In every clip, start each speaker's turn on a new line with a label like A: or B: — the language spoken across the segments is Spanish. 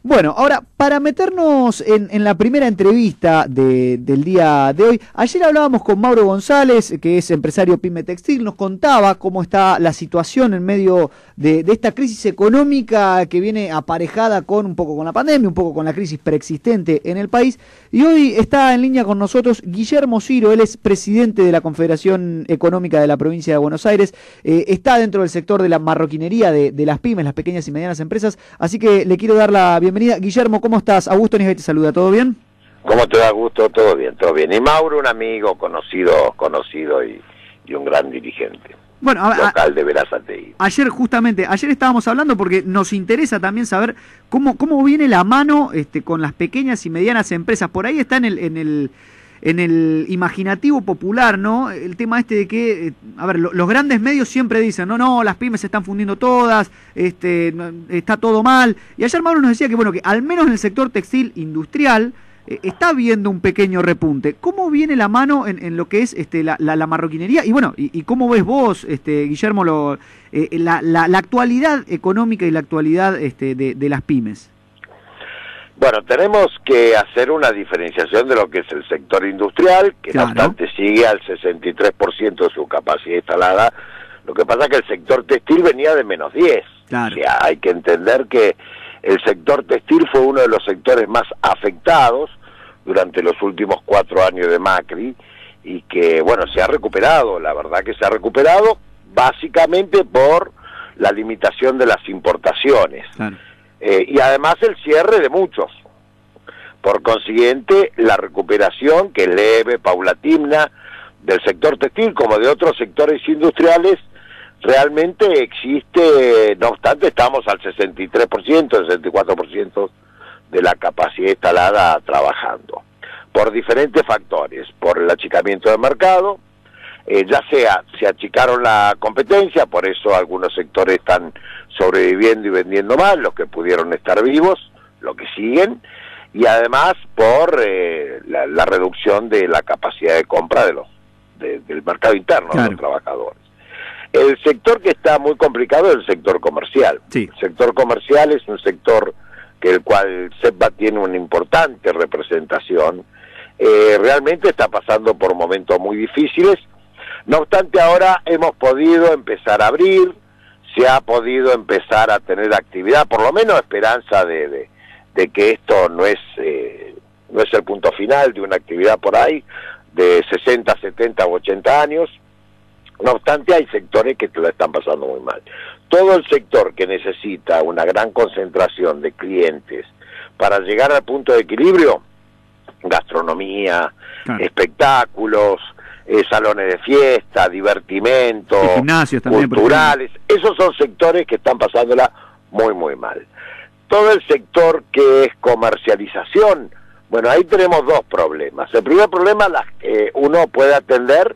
A: Bueno, ahora, para meternos en la primera entrevista del día de hoy, ayer hablábamos con Mauro González, que es empresario pyme textil, nos contaba cómo está la situación en medio de esta crisis económica que viene aparejada con un poco con la pandemia, un poco con la crisis preexistente en el país, y hoy está en línea con nosotros Guillermo Ciro. Él es presidente de la Confederación Económica de la Provincia de Buenos Aires, está dentro del sector de la marroquinería de las pymes, las pequeñas y medianas empresas, así que le quiero dar la bienvenida. Guillermo, ¿cómo estás? Augusto Nigel te saluda, ¿todo bien?
B: ¿Cómo te da, Augusto? Todo bien, todo bien. Y Mauro, un amigo conocido y un gran dirigente.
A: Bueno,
B: local de Verazategui.
A: Ayer estábamos hablando porque nos interesa también saber cómo viene la mano con las pequeñas y medianas empresas. Por ahí está en el imaginativo popular, ¿no? El tema de que, los grandes medios siempre dicen, no, las pymes se están fundiendo todas, está todo mal. Y ayer Mauro nos decía que, que al menos en el sector textil industrial está viendo un pequeño repunte. ¿Cómo viene la mano en lo que es la marroquinería? Y cómo ves vos, Guillermo, la actualidad económica y la actualidad de las pymes?
B: Bueno, tenemos que hacer una diferenciación de lo que es el sector industrial, que
A: claro,
B: no obstante sigue al 63% de su capacidad instalada. Lo que pasa es que el sector textil venía de menos 10.
A: Claro.
B: O sea, hay que entender que el sector textil fue uno de los sectores más afectados durante los últimos 4 años de Macri y que, se ha recuperado. La verdad que se ha recuperado básicamente por la limitación de las importaciones.
A: Claro.
B: Y además el cierre de muchos. Por consiguiente, la recuperación, que es leve, paulatina, del sector textil como de otros sectores industriales, realmente existe. No obstante, estamos al 63%, 64% de la capacidad instalada trabajando. Por diferentes factores, por el achicamiento del mercado, ya sea se achicaron la competencia, por eso algunos sectores están sobreviviendo y vendiendo más, los que pudieron estar vivos, los que siguen, y además por la reducción de la capacidad de compra del mercado interno, claro, de los trabajadores. El sector que está muy complicado es el sector comercial.
A: Sí.
B: El sector comercial es un sector el cual CEPA tiene una importante representación. Realmente está pasando por momentos muy difíciles. No obstante, ahora hemos podido empezar a abrir, se ha podido empezar a tener actividad, por lo menos esperanza de que esto no es el punto final de una actividad por ahí de 60, 70 u 80 años. No obstante, hay sectores que lo están pasando muy mal. Todo el sector que necesita una gran concentración de clientes para llegar al punto de equilibrio, gastronomía, claro, espectáculos, salones de fiesta, divertimento,
A: gimnasios también,
B: culturales, esos son sectores que están pasándola muy, muy mal. Todo el sector que es comercialización, ahí tenemos dos problemas. El primer problema, uno puede atender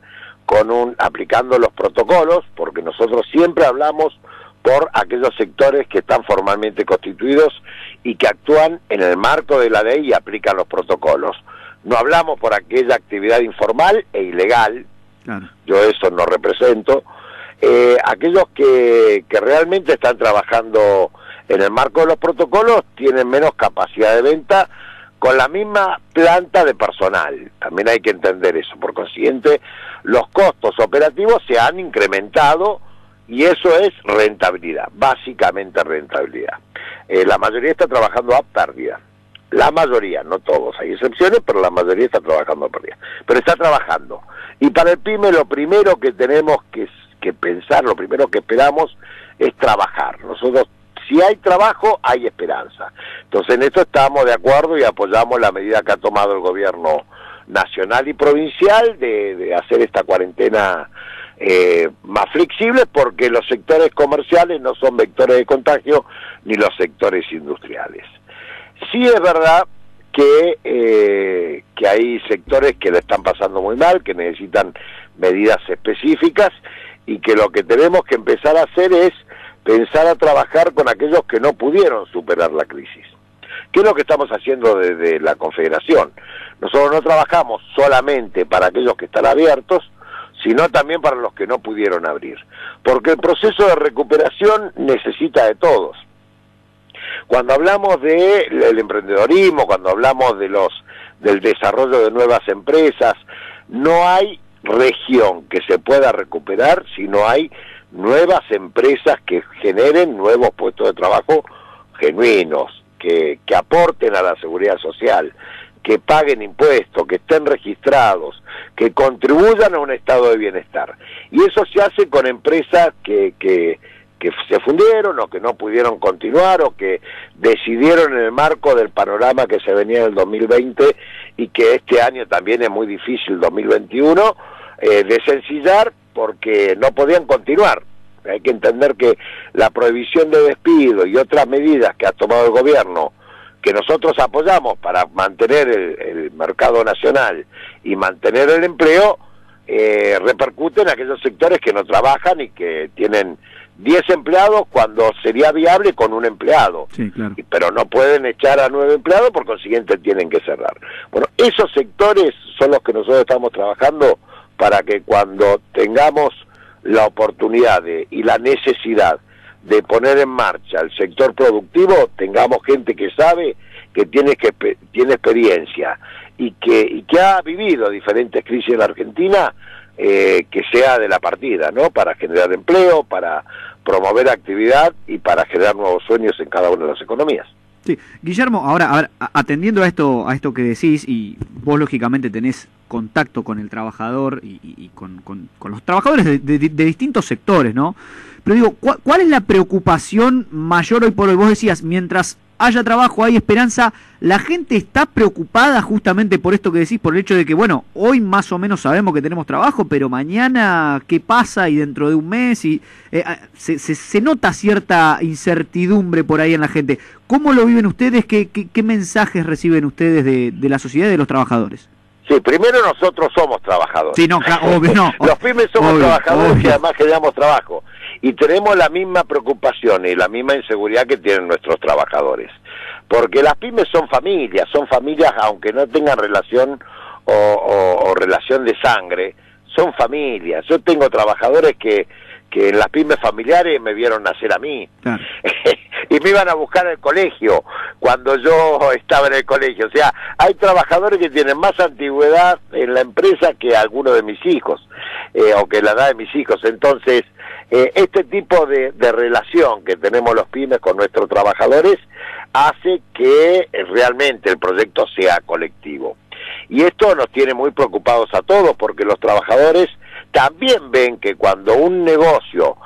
B: aplicando los protocolos, porque nosotros siempre hablamos por aquellos sectores que están formalmente constituidos y que actúan en el marco de la ley y aplican los protocolos. No hablamos por aquella actividad informal e ilegal, claro, yo eso no represento. Aquellos que realmente están trabajando en el marco de los protocolos tienen menos capacidad de venta con la misma planta de personal. También hay que entender eso. Por consiguiente, los costos operativos se han incrementado y eso es rentabilidad, básicamente rentabilidad. La mayoría está trabajando a pérdida. La mayoría, no todos, hay excepciones, pero la mayoría está trabajando a pérdida. Pero está trabajando. Y para el PYME lo primero que tenemos que pensar, lo primero que esperamos es trabajar. Nosotros, si hay trabajo, hay esperanza. Entonces en esto estamos de acuerdo y apoyamos la medida que ha tomado el gobierno nacional y provincial de hacer esta cuarentena más flexible, porque los sectores comerciales no son vectores de contagio ni los sectores industriales. Sí es verdad que hay sectores que le están pasando muy mal, que necesitan medidas específicas y que lo que tenemos que empezar a hacer es pensar a trabajar con aquellos que no pudieron superar la crisis. ¿Qué es lo que estamos haciendo desde la Confederación? Nosotros no trabajamos solamente para aquellos que están abiertos, sino también para los que no pudieron abrir. Porque el proceso de recuperación necesita de todos. Cuando hablamos del emprendedorismo, cuando hablamos del desarrollo de nuevas empresas, no hay región que se pueda recuperar si no hay nuevas empresas que generen nuevos puestos de trabajo genuinos, que aporten a la seguridad social, que paguen impuestos, que estén registrados, que contribuyan a un estado de bienestar. Y eso se hace con empresas que se fundieron o que no pudieron continuar o que decidieron en el marco del panorama que se venía en el 2020 y que este año también es muy difícil, 2021, desencillar porque no podían continuar. Hay que entender que la prohibición de despido y otras medidas que ha tomado el gobierno, que nosotros apoyamos para mantener el mercado nacional y mantener el empleo, repercute en aquellos sectores que no trabajan y que tienen 10 empleados cuando sería viable con un empleado.
A: Sí, claro.
B: Pero no pueden echar a 9 empleados, por consiguiente tienen que cerrar. Bueno, esos sectores son los que nosotros estamos trabajando para que cuando tengamos la oportunidad y la necesidad de poner en marcha el sector productivo, tengamos gente que sabe, que tiene experiencia y que ha vivido diferentes crisis en la Argentina, que sea de la partida, ¿no? Para generar empleo, para promover actividad y para generar nuevos sueños en cada una de las economías.
A: Sí, Guillermo, ahora, a ver, atendiendo a esto que decís, y vos lógicamente tenés contacto con el trabajador y con los trabajadores de distintos sectores, ¿no? Pero digo, ¿cuál es la preocupación mayor hoy por hoy? Vos decías, mientras haya trabajo, hay esperanza. ¿La gente está preocupada justamente por esto que decís, por el hecho de que, bueno, hoy más o menos sabemos que tenemos trabajo, pero mañana qué pasa y dentro de un mes? Y se nota cierta incertidumbre por ahí en la gente. ¿Cómo lo viven ustedes? ¿Qué mensajes reciben ustedes de la sociedad y de los trabajadores?
B: Sí, primero nosotros somos trabajadores.
A: Sí, no, claro, obvio, no.
B: Los pymes somos
A: obvio,
B: trabajadores
A: obvio.
B: que además generamos trabajo. Y tenemos la misma preocupación y la misma inseguridad que tienen nuestros trabajadores. Porque las pymes son familias aunque no tengan relación o relación de sangre, son familias. Yo tengo trabajadores que en las pymes familiares me vieron nacer a mí.
A: Claro.
B: Y me iban a buscar al colegio cuando yo estaba en el colegio. O sea, hay trabajadores que tienen más antigüedad en la empresa que algunos de mis hijos, o que la edad de mis hijos. Entonces, este tipo de relación que tenemos los pymes con nuestros trabajadores hace que realmente el proyecto sea colectivo. Y esto nos tiene muy preocupados a todos, porque los trabajadores también ven que cuando un negocio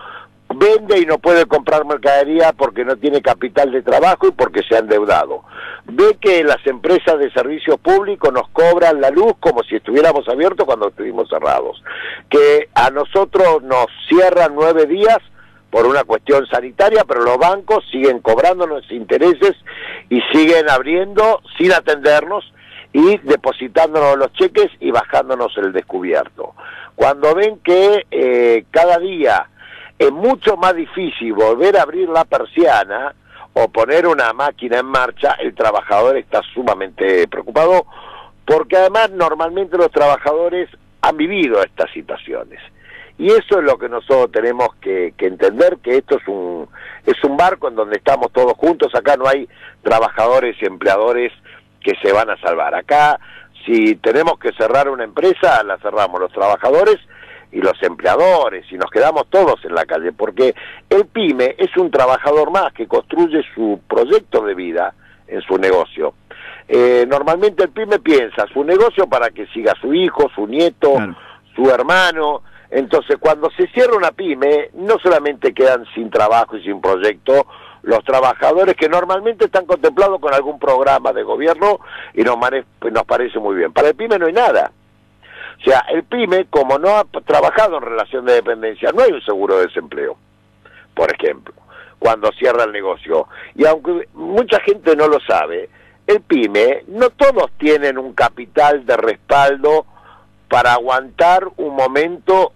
B: vende y no puede comprar mercadería porque no tiene capital de trabajo y porque se ha endeudado, ve que las empresas de servicios públicos nos cobran la luz como si estuviéramos abiertos cuando estuvimos cerrados, que a nosotros nos cierran 9 días por una cuestión sanitaria, pero los bancos siguen cobrándonos intereses y siguen abriendo sin atendernos y depositándonos los cheques y bajándonos el descubierto. Cuando ven que cada día es mucho más difícil volver a abrir la persiana o poner una máquina en marcha, el trabajador está sumamente preocupado, porque además normalmente los trabajadores han vivido estas situaciones. Y eso es lo que nosotros tenemos que entender, que esto es un barco en donde estamos todos juntos. Acá no hay trabajadores y empleadores que se van a salvar. Acá, si tenemos que cerrar una empresa, la cerramos los trabajadores y los empleadores, y nos quedamos todos en la calle, porque el pyme es un trabajador más que construye su proyecto de vida en su negocio. Normalmente el pyme piensa su negocio para que siga su hijo, su nieto, claro, su hermano. Entonces, cuando se cierra una pyme, no solamente quedan sin trabajo y sin proyecto los trabajadores que normalmente están contemplados con algún programa de gobierno, y nos parece muy bien. Para el pyme no hay nada. O sea, el pyme, como no ha trabajado en relación de dependencia, no hay un seguro de desempleo, por ejemplo, cuando cierra el negocio. Y aunque mucha gente no lo sabe, el pyme, no todos tienen un capital de respaldo para aguantar un momento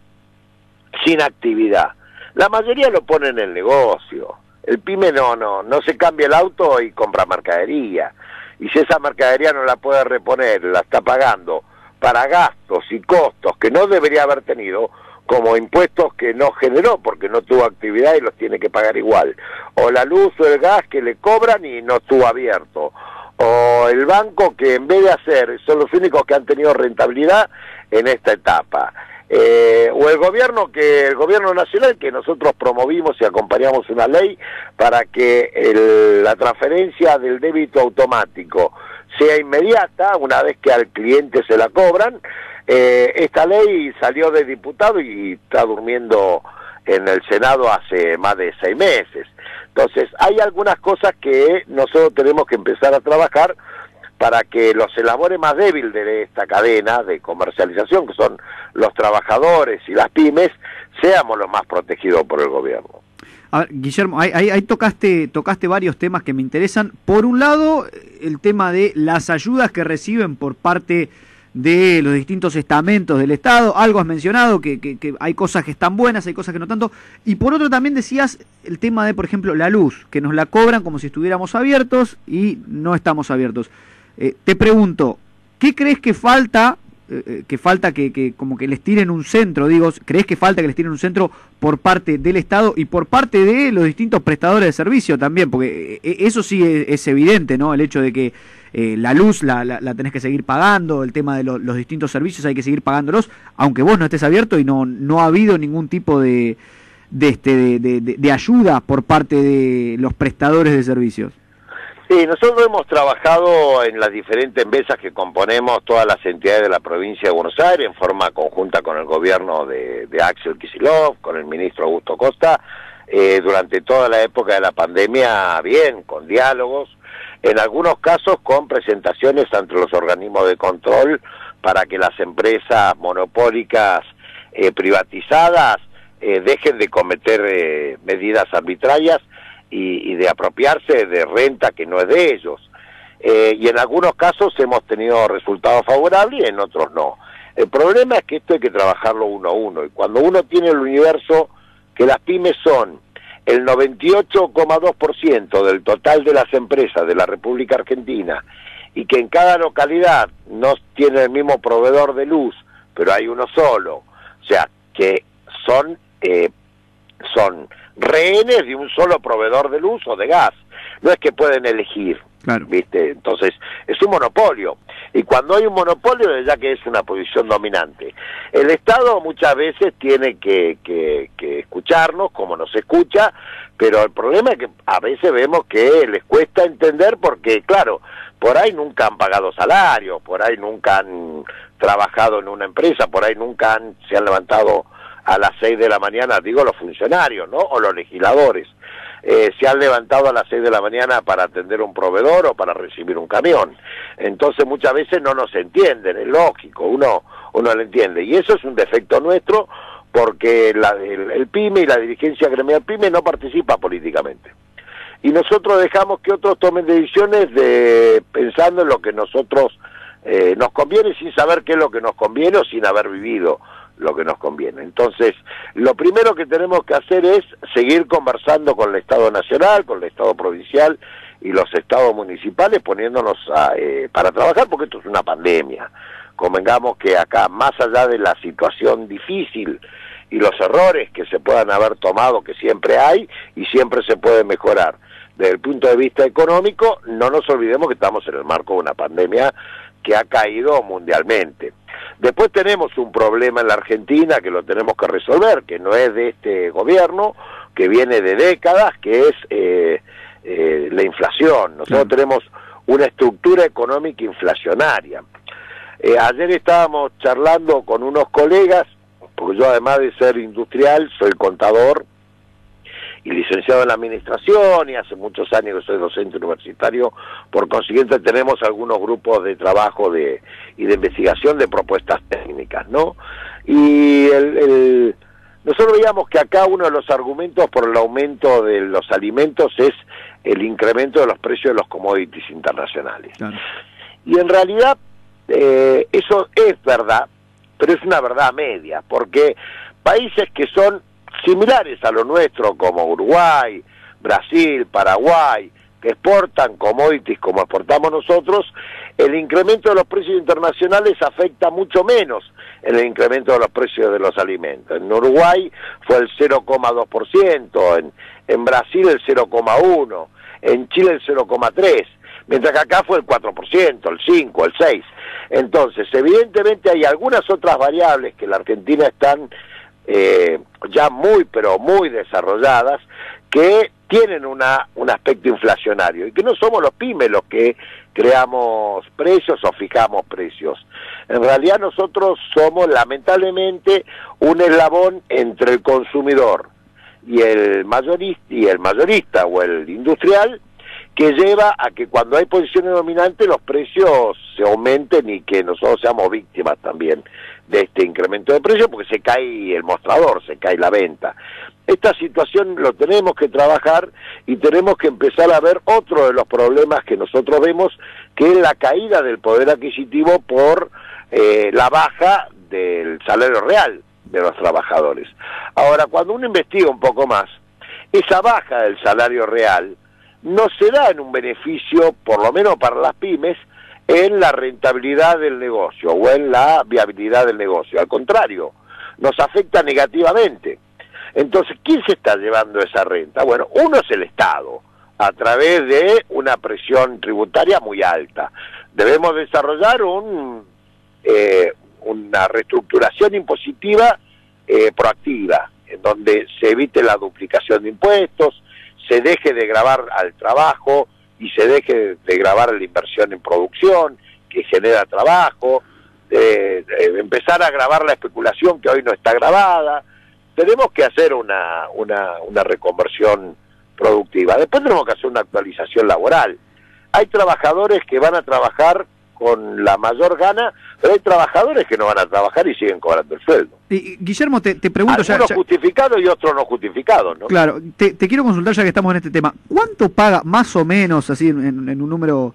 B: sin actividad. La mayoría lo pone en el negocio. El pyme no se cambia el auto y compra mercadería. Y si esa mercadería no la puede reponer, la está pagando para gastos y costos que no debería haber tenido, como impuestos que no generó porque no tuvo actividad y los tiene que pagar igual, o la luz o el gas que le cobran y no estuvo abierto, o el banco que en vez de hacer son los únicos que han tenido rentabilidad en esta etapa, o el gobierno nacional, que nosotros promovimos y acompañamos una ley para que la transferencia del débito automático sea inmediata una vez que al cliente se la cobran. Esta ley salió de diputado y está durmiendo en el Senado hace más de 6 meses. Entonces, hay algunas cosas que nosotros tenemos que empezar a trabajar para que los eslabones más débiles de esta cadena de comercialización, que son los trabajadores y las pymes, seamos los más protegidos por el gobierno.
A: A ver, Guillermo, ahí tocaste varios temas que me interesan. Por un lado, el tema de las ayudas que reciben por parte de los distintos estamentos del Estado. Algo has mencionado, que hay cosas que están buenas, hay cosas que no tanto. Y por otro también decías el tema de, por ejemplo, la luz, que nos la cobran como si estuviéramos abiertos y no estamos abiertos. Te pregunto, ¿qué crees que falta? Que como que les tiren un centro, digo, ¿crees que falta que les tiren un centro por parte del Estado y por parte de los distintos prestadores de servicio también? Porque eso sí es evidente, ¿no? El hecho de que la luz la tenés que seguir pagando, el tema de los distintos servicios hay que seguir pagándolos, aunque vos no estés abierto y no ha habido ningún tipo de ayuda por parte de los prestadores de servicios.
B: Sí, nosotros hemos trabajado en las diferentes mesas que componemos todas las entidades de la provincia de Buenos Aires en forma conjunta con el gobierno de Axel Kicillof, con el ministro Augusto Costa, durante toda la época de la pandemia, bien, con diálogos, en algunos casos con presentaciones ante los organismos de control para que las empresas monopólicas privatizadas dejen de cometer medidas arbitrarias y de apropiarse de renta que no es de ellos. Y en algunos casos hemos tenido resultados favorables y en otros no. El problema es que esto hay que trabajarlo uno a uno, y cuando uno tiene el universo que las pymes son el 98,2% del total de las empresas de la República Argentina, y que en cada localidad no tiene el mismo proveedor de luz, pero hay uno solo, o sea, que son rehenes de un solo proveedor de luz o de gas, no es que pueden elegir, claro, ¿viste? Entonces, es un monopolio, y cuando hay un monopolio, ya que es una posición dominante, el Estado muchas veces tiene que escucharnos, como nos escucha, pero el problema es que a veces vemos que les cuesta entender porque, claro, por ahí nunca han pagado salarios, por ahí nunca han trabajado en una empresa, por ahí nunca se han levantado a las 6 de la mañana, digo los funcionarios, ¿no? O los legisladores, se han levantado a las 6 de la mañana para atender un proveedor o para recibir un camión. Entonces muchas veces no nos entienden, es lógico, uno lo entiende. Y eso es un defecto nuestro porque el PYME y la dirigencia gremial PYME no participa políticamente. Y nosotros dejamos que otros tomen decisiones pensando en lo que nosotros nos conviene sin saber qué es lo que nos conviene o sin haber vivido lo que nos conviene. Entonces, lo primero que tenemos que hacer es seguir conversando con el Estado Nacional, con el Estado Provincial y los estados municipales, poniéndonos para trabajar, porque esto es una pandemia. Convengamos que acá, más allá de la situación difícil y los errores que se puedan haber tomado, que siempre hay y siempre se puede mejorar, desde el punto de vista económico, no nos olvidemos que estamos en el marco de una pandemia que ha caído mundialmente. Después tenemos un problema en la Argentina que lo tenemos que resolver, que no es de este gobierno, que viene de décadas, que es la inflación. Nosotros tenemos una estructura económica inflacionaria. Ayer estábamos charlando con unos colegas, porque yo además de ser industrial, soy contador y licenciado en la administración, y hace muchos años que soy docente universitario, por consiguiente tenemos algunos grupos de trabajo y de investigación de propuestas técnicas, ¿no? Y nosotros veíamos que acá uno de los argumentos por el aumento de los alimentos es el incremento de los precios de los commodities internacionales. Claro. Y en realidad eso es verdad, pero es una verdad media, porque países que son similares a lo nuestro, como Uruguay, Brasil, Paraguay, que exportan commodities como exportamos nosotros, el incremento de los precios internacionales afecta mucho menos en el incremento de los precios de los alimentos. En Uruguay fue el 0,2%, en Brasil el 0,1%, en Chile el 0,3%, mientras que acá fue el 4%, el 5%, el 6%. Entonces, evidentemente hay algunas otras variables que en la Argentina están ya pero muy desarrolladas, que tienen un aspecto inflacionario, y que no somos los pymes los que creamos precios o fijamos precios. En realidad nosotros somos lamentablemente un eslabón entre el consumidor y el mayorista o el industrial, que lleva a que cuando hay posiciones dominantes los precios se aumenten y que nosotros seamos víctimas también de este incremento de precios, porque se cae el mostrador, se cae la venta. Esta situación lo tenemos que trabajar y tenemos que empezar a ver otro de los problemas que nosotros vemos, que es la caída del poder adquisitivo por la baja del salario real de los trabajadores. Ahora, cuando uno investiga un poco más, esa baja del salario real no se da en un beneficio, por lo menos para las pymes, en la rentabilidad del negocio o en la viabilidad del negocio. Al contrario, nos afecta negativamente. Entonces, ¿quién se está llevando esa renta? Bueno, uno es el Estado, a través de una presión tributaria muy alta. Debemos desarrollar una reestructuración impositiva proactiva, en donde se evite la duplicación de impuestos, se deje de gravar al trabajo y se deje de gravar la inversión en producción, que genera trabajo, empezar a gravar la especulación que hoy no está grabada. Tenemos que hacer una reconversión productiva. Después tenemos que hacer una actualización laboral. Hay trabajadores que van a trabajar con la mayor gana, pero hay trabajadores que no van a trabajar y siguen cobrando el sueldo.
A: Y, Guillermo, te pregunto...
B: Algunos justificados y otros no justificados, ¿no?
A: Claro, te quiero consultar ya que estamos en este tema. ¿Cuánto paga, más o menos, así en un número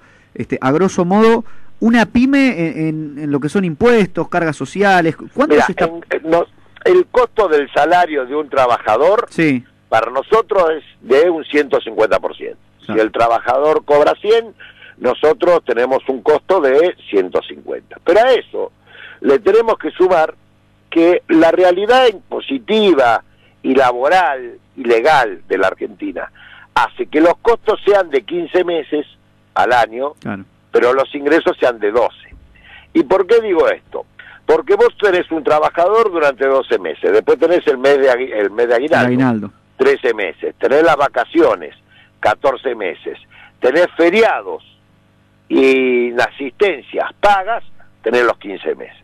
A: a grosso modo, una pyme en lo que son impuestos, cargas sociales? ¿Cuánto
B: Mira,
A: se está...?
B: El costo del salario de un trabajador,
A: sí,
B: para nosotros es de un 150%. Si el trabajador cobra 100, nosotros tenemos un costo de 150. Pero a eso le tenemos que sumar que la realidad impositiva y laboral y legal de la Argentina hace que los costos sean de 15 meses al año, claro, pero los ingresos sean de 12. ¿Y por qué digo esto? Porque vos tenés un trabajador durante 12 meses, después tenés el mes de aguinaldo, 13 meses, tenés las vacaciones, 14 meses, tenés feriados y asistencias pagas, tenés los 15 meses.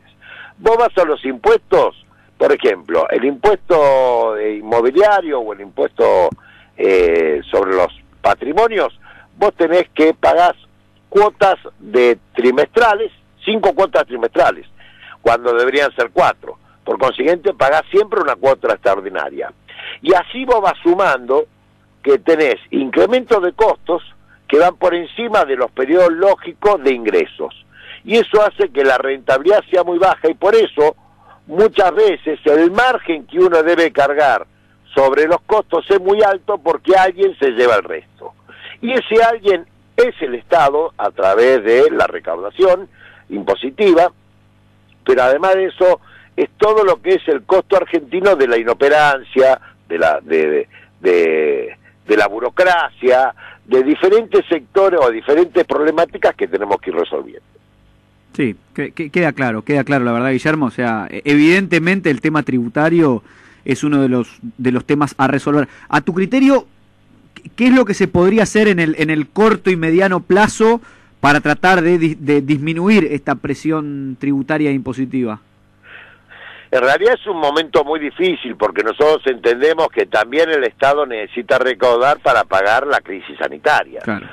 B: Vos vas a los impuestos, por ejemplo, el impuesto inmobiliario o el impuesto sobre los patrimonios, vos tenés que pagar cuotas de trimestrales, 5 cuotas trimestrales, cuando deberían ser 4. Por consiguiente, pagás siempre una cuota extraordinaria. Y así vos vas sumando que tenés incrementos de costos que van por encima de los periodos lógicos de ingresos. Y eso hace que la rentabilidad sea muy baja, y por eso muchas veces el margen que uno debe cargar sobre los costos es muy alto, porque alguien se lleva el resto. Y ese alguien es el Estado, a través de la recaudación impositiva, pero además de eso es todo lo que es el costo argentino de la inoperancia, de la burocracia, de diferentes sectores o diferentes problemáticas que tenemos que ir resolviendo.
A: Sí, queda claro la verdad, Guillermo. O sea, evidentemente el tema tributario es uno de los temas a resolver. A tu criterio, ¿qué es lo que se podría hacer en el corto y mediano plazo para tratar de disminuir esta presión tributaria e impositiva?
B: En realidad es un momento muy difícil, porque nosotros entendemos que también el Estado necesita recaudar para pagar la crisis sanitaria. Claro.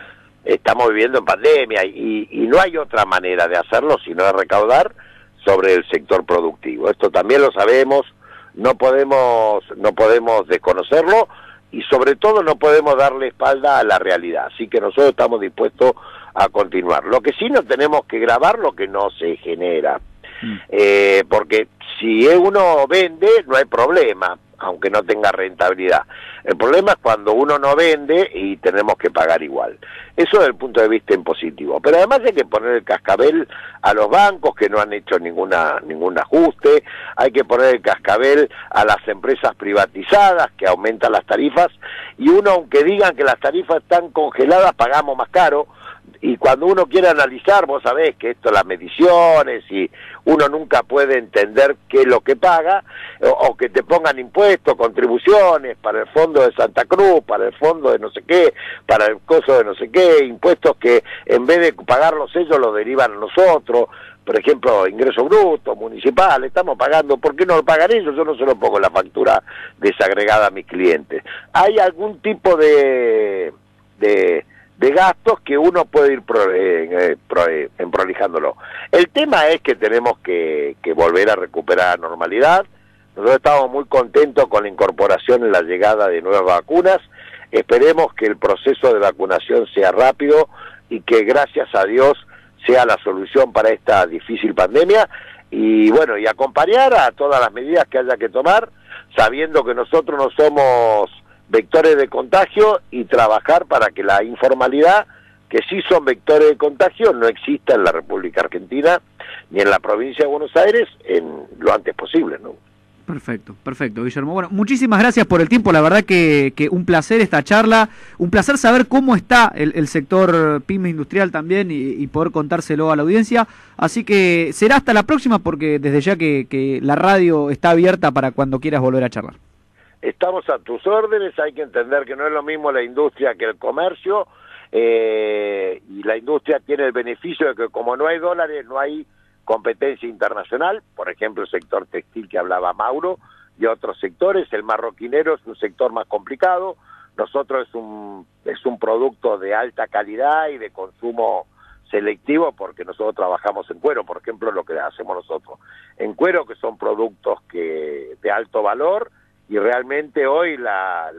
B: Estamos viviendo en pandemia y no hay otra manera de hacerlo sino de recaudar sobre el sector productivo. Esto también lo sabemos, no podemos desconocerlo, y sobre todo no podemos darle espalda a la realidad. Así que nosotros estamos dispuestos a continuar. Lo que sí no tenemos que grabar lo que no se genera. Porque si uno vende, no hay problema. aunque no tenga rentabilidad. El problema es cuando uno no vende y tenemos que pagar igual. Eso desde el punto de vista impositivo. Pero además hay que poner el cascabel a los bancos que no han hecho ningún ajuste, hay que poner el cascabel a las empresas privatizadas que aumentan las tarifas, y uno, aunque digan que las tarifas están congeladas, pagamos más caro. Y cuando uno quiere analizar, vos sabés que esto, las mediciones, y uno nunca puede entender qué es lo que paga, o que te pongan impuestos, contribuciones para el fondo de Santa Cruz, para el fondo de no sé qué, para el coso de no sé qué, impuestos que en vez de pagarlos ellos los derivan a nosotros. Por ejemplo, ingreso bruto, municipal, estamos pagando, ¿por qué no lo pagan ellos? Yo no se lo pongo en la factura desagregada a mis clientes. Hay algún tipo de gastos que uno puede ir prolijándolo. El tema es que tenemos que volver a recuperar la normalidad. Nosotros estamos muy contentos con la incorporación y la llegada de nuevas vacunas. Esperemos que el proceso de vacunación sea rápido y que, gracias a Dios, sea la solución para esta difícil pandemia, y bueno, y acompañar a todas las medidas que haya que tomar, sabiendo que nosotros no somos vectores de contagio, y trabajar para que la informalidad, que sí son vectores de contagio, no exista en la República Argentina ni en la provincia de Buenos Aires en lo antes posible, ¿no?
A: Perfecto, perfecto, Guillermo. Bueno, muchísimas gracias por el tiempo, la verdad que un placer esta charla, un placer saber cómo está el sector pyme industrial también, y poder contárselo a la audiencia, así que será hasta la próxima, porque desde ya que la radio está abierta para cuando quieras volver a charlar.
B: Estamos a tus órdenes. Hay que entender que no es lo mismo la industria que el comercio, y la industria tiene el beneficio de que como no hay dólares, no hay competencia internacional. Por ejemplo, el sector textil que hablaba Mauro, y otros sectores. El marroquinero es un sector más complicado. Nosotros es un producto de alta calidad y de consumo selectivo, porque nosotros trabajamos en cuero, por ejemplo, lo que hacemos nosotros en cuero, que son productos de alto valor, y realmente hoy la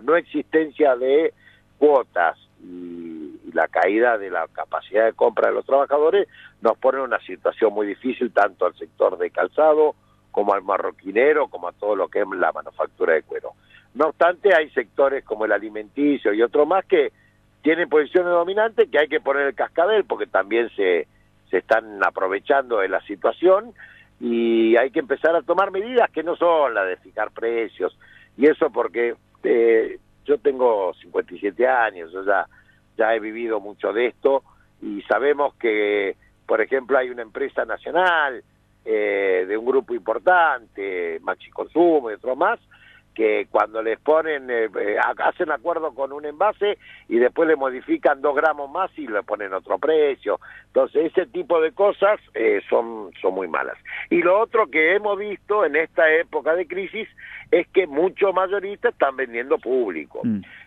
B: no existencia de cuotas y la caída de la capacidad de compra de los trabajadores nos pone en una situación muy difícil, tanto al sector de calzado como al marroquinero, como a todo lo que es la manufactura de cuero. No obstante, hay sectores como el alimenticio y otros más que tienen posiciones dominantes, que hay que poner el cascabel, porque también se están aprovechando de la situación, y hay que empezar a tomar medidas que no son las de fijar precios, y eso porque yo tengo 57 años, yo ya he vivido mucho de esto, y sabemos que, por ejemplo, hay una empresa nacional de un grupo importante, Maxi Consumo y otro más, que cuando les ponen, hacen acuerdo con un envase y después le modifican 2 gramos más y le ponen otro precio. Entonces ese tipo de cosas son muy malas. Y lo otro que hemos visto en esta época de crisis es que muchos mayoristas están vendiendo público.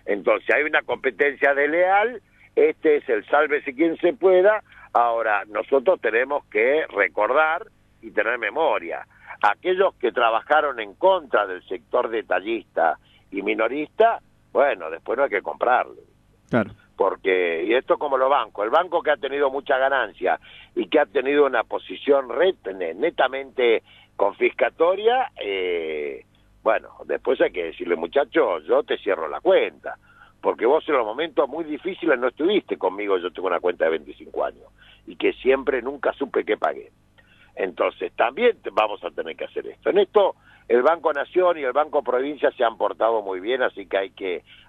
B: Entonces hay una competencia desleal, este es el sálvese quien se pueda. Ahora nosotros tenemos que recordar y tener memoria. Aquellos que trabajaron en contra del sector detallista y minorista, bueno, después no hay que comprarle.
A: Claro.
B: Porque, y esto como los bancos, el banco que ha tenido mucha ganancia y que ha tenido una posición netamente confiscatoria, bueno, después hay que decirle, muchachos, yo te cierro la cuenta, porque vos en los momentos muy difíciles no estuviste conmigo. Yo tengo una cuenta de 25 años y que siempre nunca supe qué pagué. Entonces también vamos a tener que hacer esto. En esto el Banco Nación y el Banco Provincia se han portado muy bien, así que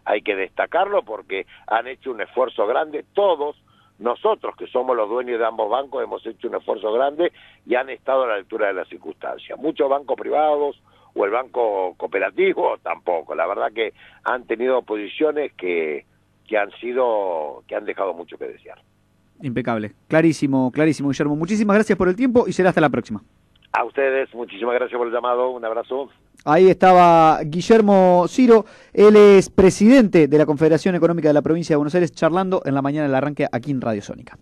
B: hay que destacarlo, porque han hecho un esfuerzo grande. Todos nosotros, que somos los dueños de ambos bancos, hemos hecho un esfuerzo grande y han estado a la altura de las circunstancias. Muchos bancos privados o el banco cooperativo tampoco. La verdad que han tenido posiciones que han dejado mucho que desear.
A: Impecable, clarísimo, clarísimo, Guillermo. Muchísimas gracias por el tiempo y será hasta la próxima.
B: A ustedes, muchísimas gracias por el llamado, un abrazo.
A: Ahí estaba Guillermo Ciro, él es presidente de la Confederación Económica de la Provincia de Buenos Aires, charlando en la mañana del arranque aquí en Radio Sónica.